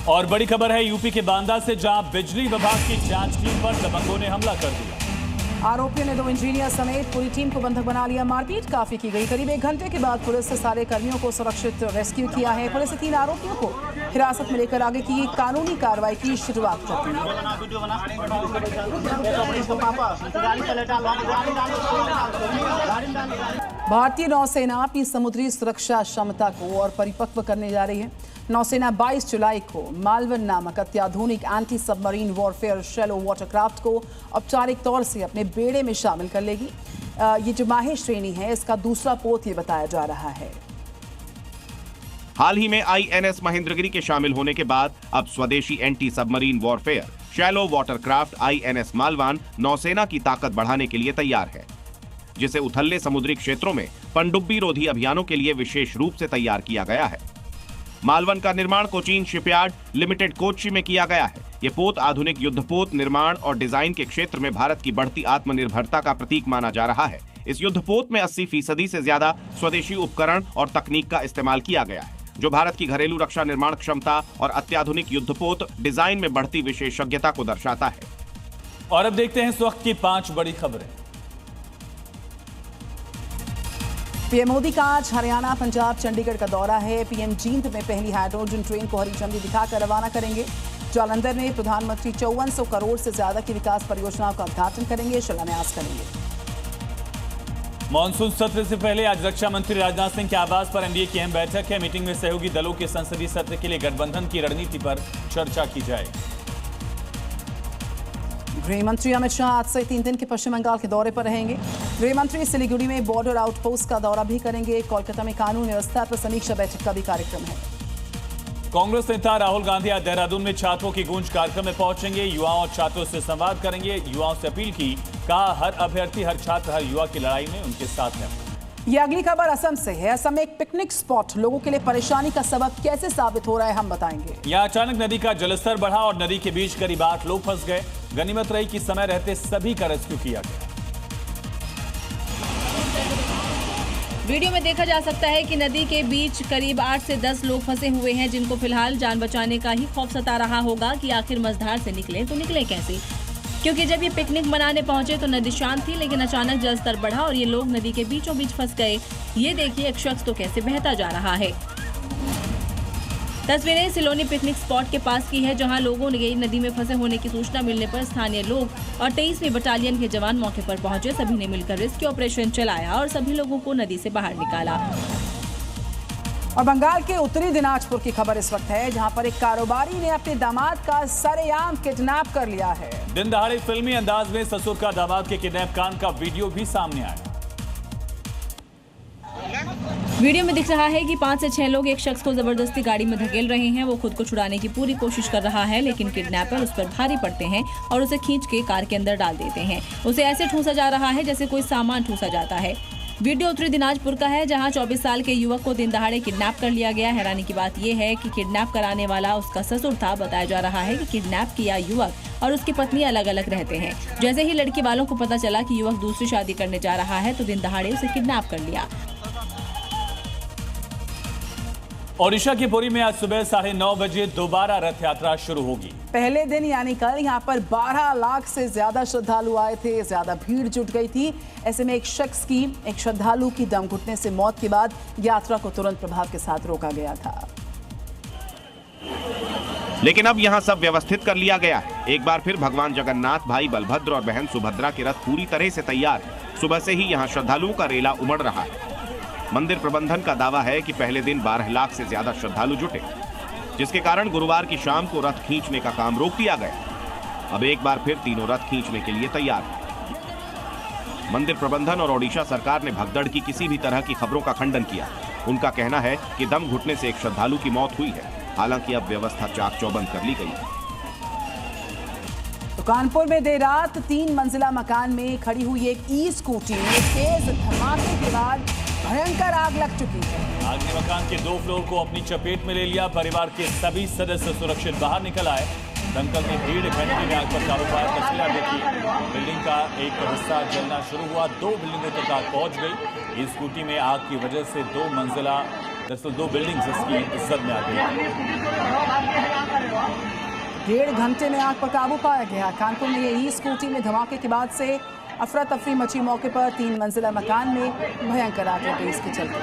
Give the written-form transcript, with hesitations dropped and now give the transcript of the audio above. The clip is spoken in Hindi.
और बड़ी खबर है यूपी के बांदा से, जहां बिजली विभाग की जांच टीम पर दबंगों ने हमला कर दिया। आरोपियों ने 2 इंजीनियर समेत पूरी टीम को बंधक बना लिया। मारपीट काफी की गई। करीब 1 घंटे के बाद पुलिस ने सारे कर्मियों को सुरक्षित रेस्क्यू किया है। पुलिस ने 3 आरोपियों को हिरासत में लेकर आगे की कानूनी कार्रवाई की शुरुआत कर दी है। भारतीय नौसेना अपनी समुद्री सुरक्षा क्षमता को और परिपक्व करने जा रही है। नौसेना 22 जुलाई को मालवन नामक अत्याधुनिक anti submarine warfare shallow watercraft को औपचारिक तौर से अपने बेड़े में शामिल कर लेगी। ये जो माही श्रेणी है, इसका दूसरा पोत ये बताया जा रहा है। हाल ही में INS महेंद्रगिरी के शामिल होने के बाद अब स्वदेशी anti submarine warfare shallow watercraft INS Malvan नौसेना की ताकत बढ़ाने के लिए तैयार है, जिसे उथले समुद्री क्षेत्रों में पनडुब्बी रोधी अभियानों के लिए विशेष रूप से तैयार किया गया है। मालवन का निर्माण कोचीन शिपयार्ड लिमिटेड कोच्चि में किया गया है। ये पोत आधुनिक युद्धपोत निर्माण और डिजाइन के क्षेत्र में भारत की बढ़ती आत्मनिर्भरता का प्रतीक माना जा रहा है। इस युद्धपोत में 80% से ज्यादा स्वदेशी उपकरण और तकनीक का इस्तेमाल किया गया है, जो भारत की घरेलू रक्षा निर्माण क्षमता और अत्याधुनिक युद्धपोत डिजाइन में बढ़ती विशेषज्ञता को दर्शाता है। और अब देखते हैं इस वक्त की 5 बड़ी खबरें। पीएम मोदी का आज हरियाणा, पंजाब, चंडीगढ़ का दौरा है। पीएम जींद में पहली हाइड्रोजन ट्रेन को हरी झंडी दिखाकर रवाना करेंगे। जालंधर में प्रधानमंत्री 5400 करोड़ से ज्यादा की विकास परियोजनाओं का उद्घाटन करेंगे, शिलान्यास करेंगे। मॉनसून सत्र से पहले आज रक्षा मंत्री राजनाथ सिंह के आवास पर एनडीए की अहम बैठक है। मीटिंग में सहयोगी दलों के संसदीय सत्र के लिए गठबंधन की रणनीति पर चर्चा की जाएगी। गृह मंत्री अमित शाह आज से 3 दिन के पश्चिम बंगाल के दौरे पर रहेंगे। गृह मंत्री सिलीगुड़ी में बॉर्डर आउटपोस्ट का दौरा भी करेंगे। कोलकाता में कानून व्यवस्था पर समीक्षा बैठक का भी कार्यक्रम है। कांग्रेस नेता राहुल गांधी आज देहरादून में छात्रों की गूंज कार्यक्रम में पहुंचेंगे। युवाओं और छात्रों से संवाद करेंगे। युवाओं से अपील की, कहा हर अभ्यर्थी, हर छात्र, हर युवा की लड़ाई में उनके साथ है। ये अगली खबर असम से है। असम में एक पिकनिक स्पॉट लोगों के लिए परेशानी का सबब कैसे साबित हो रहा है, हम बताएंगे। यहाँ अचानक नदी का जलस्तर बढ़ा और नदी के बीच करीब 8 लोग फंस गए। गनीमत रही कि समय रहते सभी का रेस्क्यू किया गया। वीडियो में देखा जा सकता है कि नदी के बीच करीब 8 से 10 लोग फंसे हुए हैं, जिनको फिलहाल जान बचाने का ही खौफ सता रहा होगा कि आखिर मझधार से निकले तो निकले कैसे, क्योंकि जब ये पिकनिक मनाने पहुंचे तो नदी शांत थी, लेकिन अचानक जलस्तर बढ़ा और ये लोग नदी के बीचों बीच फंस गए। ये देखिए एक शख्स तो कैसे बहता जा रहा है। तस्वीरें सिलोनी पिकनिक स्पॉट के पास की है, जहां लोगों ने नदी में फंसे होने की सूचना मिलने पर स्थानीय लोग और 23वीं बटालियन के जवान मौके पर पहुंचे। सभी ने मिलकर रेस्क्यू ऑपरेशन चलाया और सभी लोगों को नदी से बाहर निकाला। और बंगाल के उत्तरी दिनाजपुर की खबर इस वक्त है, जहां पर एक कारोबारी ने अपने दामाद का सरेआम किडनैप कर लिया है। दिन दहाड़े फिल्मी अंदाज में ससुर का दामाद के किडनैप कांड का वीडियो भी सामने आया। वीडियो में दिख रहा है कि 5 से 6 लोग एक शख्स को जबरदस्ती गाड़ी में धकेल रहे हैं। वो खुद को छुड़ाने की पूरी कोशिश कर रहा है, लेकिन किडनैपर उस पर भारी पड़ते हैं और उसे खींच के कार के अंदर डाल देते हैं। उसे ऐसे ठूंसा जा रहा है जैसे कोई सामान ठूंसा जाता है। वीडियो उत्तरी दिनाजपुर का है, जहां 24 साल के युवक को दिन दहाड़े किडनैप कर लिया गया। हैरानी की बात यह है कि किडनैप कराने वाला उसका ससुर था। बताया जा रहा है कि किडनैप किया युवक और उसकी पत्नी अलग अलग रहते हैं। जैसे ही लड़की वालों को पता चला कि युवक दूसरी शादी करने जा रहा है, तो दिन दहाड़े उसे किडनैप कर लिया। ओडिशा के पुरी में आज सुबह 9:30 बजे दोबारा रथ यात्रा शुरू होगी। पहले दिन यानी कल यहाँ पर 12 लाख से ज्यादा श्रद्धालु आए थे। ज्यादा भीड़ जुट गई थी। ऐसे में एक श्रद्धालु की दम घुटने से मौत के बाद यात्रा को तुरंत प्रभाव के साथ रोका गया था। लेकिन अब यहाँ सब व्यवस्थित कर लिया गया है। एक बार फिर भगवान जगन्नाथ, भाई बलभद्र और बहन सुभद्रा के रथ पूरी तरह से तैयार है। सुबह से ही यहाँ श्रद्धालुओं का रेला उमड़ रहा है। मंदिर प्रबंधन का दावा है कि पहले दिन 12 लाख से ज्यादा श्रद्धालु जुटे, जिसके कारण गुरुवार की शाम को रथ खींचने का काम रोक दिया गया। अब एक बार फिर तीनों रथ खींचने के लिए तैयार हैं। मंदिर प्रबंधन और ओडिशा सरकार ने भगदड़ की किसी भी तरह की खबरों का खंडन किया। उनका कहना है कि दम घुटने से एक श्रद्धालु की मौत हुई है। हालांकि अब व्यवस्था चाक चौबंद कर ली गई है। तो कानपुर में देर रात 3 मंजिला मकान में खड़ी हुई एक ई-स्कूटी में तेज धमाके के बाद भयंकर आग लग चुकी है। आग ने मकान के 2 फ्लोर को अपनी चपेट में ले लिया। परिवार के सभी सदस्य सुरक्षित बाहर निकल आए। दमकल ने 1.5 घंटे में आग पर काबू पाया। तस्वीरें देखिए, बिल्डिंग का एक हिस्सा जलना शुरू हुआ, 2 बिल्डिंगों तक आग पहुंच गई। इस स्कूटी में आग की वजह से 2 मंजिला, दरअसल 2 बिल्डिंग्स इसकी इज्जत में आ गई। 1.5 घंटे में आग पर काबू पाया गया। कानपुर में ये स्कूटी में धमाके के बाद से अफरा तफरी मची। मौके पर 3 मंजिला मकान में भयंकर आग लग गई इसके चलते।